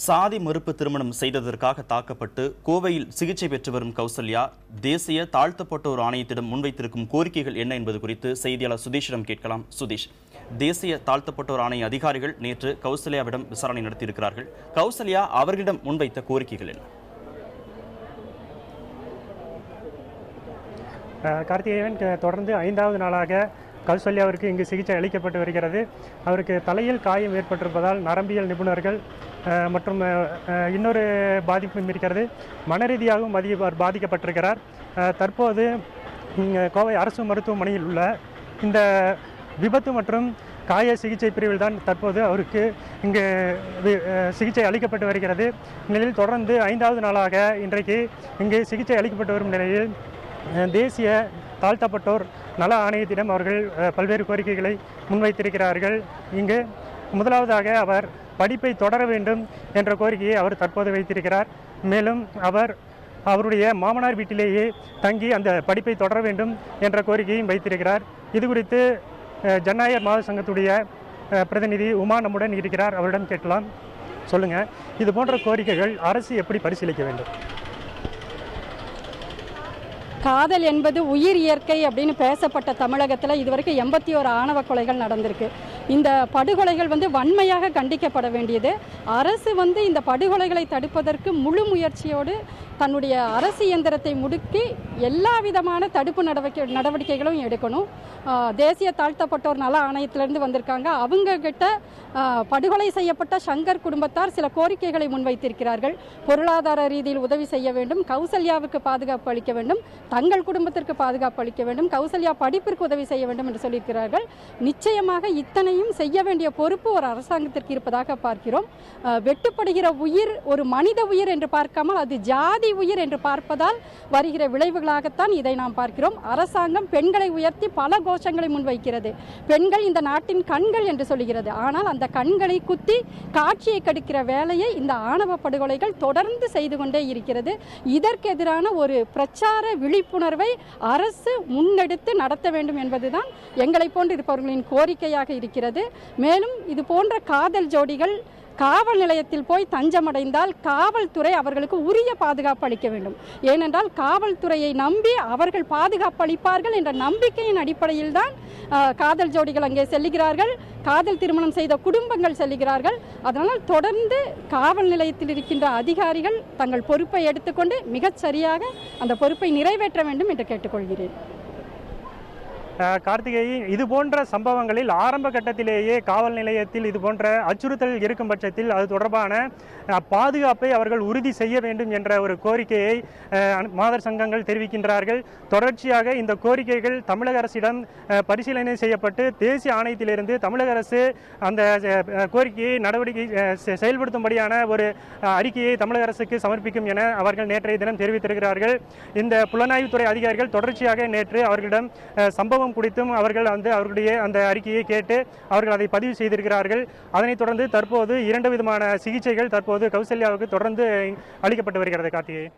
சாதி மறுப்பு திருமணம் செய்ததற்காக தாக்கப்பட்டு கோவையில் சிகிச்சை பெற்று வரும் கௌசல்யா தேசிய தாழ்த்தப்பட்டோர் ஆணையத்திடம் முன்வைத்திருக்கும் கோரிக்கைகள் என்ன என்பது குறித்து செய்தியாளர் சுதீஷிடம் கேட்கலாம். சுதீஷ், தேசிய தாழ்த்தப்பட்டோர் ஆணைய அதிகாரிகள் நேற்று கௌசல்யாவிடம் விசாரணை நடத்தியிருக்கிறார்கள். கௌசல்யா அவர்களிடம் முன்வைத்த கோரிக்கைகள் என்ன? கார்த்திகேயன், தொடர்ந்து 5வது நாளாக கௌசல்யாவிற்கு இங்கு சிகிச்சை அளிக்கப்பட்டு வருகிறது. அவருக்கு தலையில் காயம் ஏற்பட்டிருப்பதால் நரம்பியல் நிபுணர்கள் மற்றும் இன்னொரு பாதிப்பும் இருக்கிறது. மன ரீதியாகவும் பாதிக்கப்பட்டிருக்கிறார். தற்போது கோவை அரசு மருத்துவமனையில் உள்ள இந்த விபத்து மற்றும் காய சிகிச்சை பிரிவில் தான் தற்போது அவருக்கு இங்கு சிகிச்சை அளிக்கப்பட்டு வருகிறது. இந்நிலையில் தொடர்ந்து 5வது நாளாக இன்றைக்கு இங்கு சிகிச்சை அளிக்கப்பட்டு வரும் நிலையில் தேசிய தாழ்த்தப்பட்டோர் நல ஆணையத்திடம் அவர்கள் பல்வேறு கோரிக்கைகளை முன்வைத்திருக்கிறார்கள். இங்கு முதலாவதாக அவர் படிப்பை தொடர வேண்டும் என்ற கோரிக்கையை அவர் தற்போது வைத்திருக்கிறார். மேலும் அவருடைய மாமனார் வீட்டிலேயே தங்கி அந்த படிப்பை தொடர வேண்டும் என்ற கோரிக்கையும் வைத்திருக்கிறார். இது குறித்து ஜனநாயகர் மாத சங்கத்துடைய பிரதிநிதி உமா நம்முடன் இருக்கிறார். அவரிடம் கேட்கலாம். சொல்லுங்கள், இது போன்ற கோரிக்கைகள் அரசு எப்படி பரிசீலிக்க வேண்டும்? காதல் என்பது உயிர் இயற்கை அப்படின்னு பேசப்பட்ட தமிழகத்தில் இதுவரைக்கும் 81 ஆணவ கொலைகள் நடந்திருக்கு. இந்த படுகொலைகள் வன்மையாக கண்டிக்கப்பட வேண்டியது. அரசு இந்த படுகொலைகளை தடுப்பதற்கு முழு முயற்சியோடு தன்னுடைய அரசு இயந்திரத்தை முடுக்கி எல்லா விதமான தடுப்பு நடவடிக்கைகளும் எடுக்கணும். தேசிய தாழ்த்தப்பட்டோர் நல ஆணையத்திலிருந்து வந்திருக்காங்க. அவங்க கிட்ட படுகொலை செய்யப்பட்ட சங்கர் குடும்பத்தார் சில கோரிக்கைகளை முன்வைத்திருக்கிறார்கள். பொருளாதார ரீதியில் உதவி செய்ய வேண்டும், கௌசல்யாவுக்கு பாதுகாப்பு அளிக்க வேண்டும், தங்கள் குடும்பத்திற்கு பாதுகாப்பு அளிக்க வேண்டும், கௌசல்யா படிப்பிற்கு உதவி செய்ய வேண்டும் என்று சொல்லியிருக்கிறார்கள். நிச்சயமாக இத்தனையும் செய்ய வேண்டிய பொறுப்பு ஒரு அரசாங்கத்திற்கு இருப்பதாக பார்க்கிறோம். வெட்டுப்படுகிற உயிர் ஒரு மனித உயிர் என்று பார்க்காமல் அது ஜாதி உயிர் என்று பார்ப்பதால் வருகிற விளைவுகளாகத்தான் இதை நாம் பார்க்கிறோம். அரசாங்கம் பெண்களை உயர்த்தி பல கோஷங்களை முன்வைக்கிறது. பெண்கள் இந்த நாட்டின் கண்கள் என்று சொல்கிறது. ஆனால் அந்த கண்களை குத்தி காட்சியை கெடுக்கிற வேலையை இந்த ஆணவ படுகொலைகள் தொடர்ந்து செய்து கொண்டே இருக்கிறது. இதற்கு எதிரான ஒரு பிரச்சார விழிப்புணர்வை அரசு முன்னெடுத்து நடத்த வேண்டும் என்பதுதான் எங்களை போன்று இருப்பவர்களின் கோரிக்கையாக இருக்கிறது. மேலும் இது போன்ற காதல் ஜோடிகள் காவல் நிலையத்தில் போய் தஞ்சமடைந்தால் காவல்துறை அவர்களுக்கு உரிய பாதுகாப்பு அளிக்க வேண்டும். ஏனென்றால் காவல்துறையை நம்பி அவர்கள் பாதுகாப்பு அளிப்பார்கள் என்ற நம்பிக்கையின் அடிப்படையில் தான் காதல் ஜோடிகள் அங்கே செல்லுகிறார்கள், காதல் திருமணம் செய்த குடும்பங்கள் செல்லுகிறார்கள். அதனால் தொடர்ந்து காவல் நிலையத்தில் இருக்கின்ற அதிகாரிகள் தங்கள் பொறுப்பை எடுத்துக்கொண்டு மிகச் சரியாக அந்த பொறுப்பை நிறைவேற்ற வேண்டும் என்று கேட்டுக்கொள்கிறேன். கார்த்திகேயன், இது போன்ற சம்பவங்களில் ஆரம்ப கட்டத்திலேயே காவல் நிலையத்தில் இது போன்ற அச்சுறுத்தல் இருக்கும் பட்சத்தில் அது தொடர்பான பாதுகாப்பை அவர்கள் உறுதி செய்ய வேண்டும் என்ற ஒரு கோரிக்கையை மாதர் சங்கங்கள் தெரிவிக்கின்றார்கள். தொடர்ச்சியாக இந்த கோரிக்கைகள் தமிழக அரசிடம் பரிசீலனை செய்யப்பட்டு தேசிய ஆணையத்திலிருந்து தமிழக அரசு அந்த கோரிக்கையை நடவடிக்கை செயல்படுத்தும்படியான ஒரு அறிக்கையை தமிழக அரசுக்கு சமர்ப்பிக்கும் என அவர்கள் நேற்றைய தினம் தெரிவித்திருக்கிறார்கள். இந்த புலனாய்வுத்துறை அதிகாரிகள் தொடர்ச்சியாக நேற்று அவர்களிடம் சம்பவம் குறித்தும் அவர்கள் அவர்களுடைய அந்த அறிக்கையை கேட்டு அவர்கள் அதை பதிவு செய்திருக்கிறார்கள். அதனைத் தொடர்ந்து தற்போது 2 விதமான சிகிச்சைகள் தற்போது கௌசல்யாவுக்கு தொடர்ந்து அளிக்கப்பட்டு வருகிறது. கார்த்திகேயன்.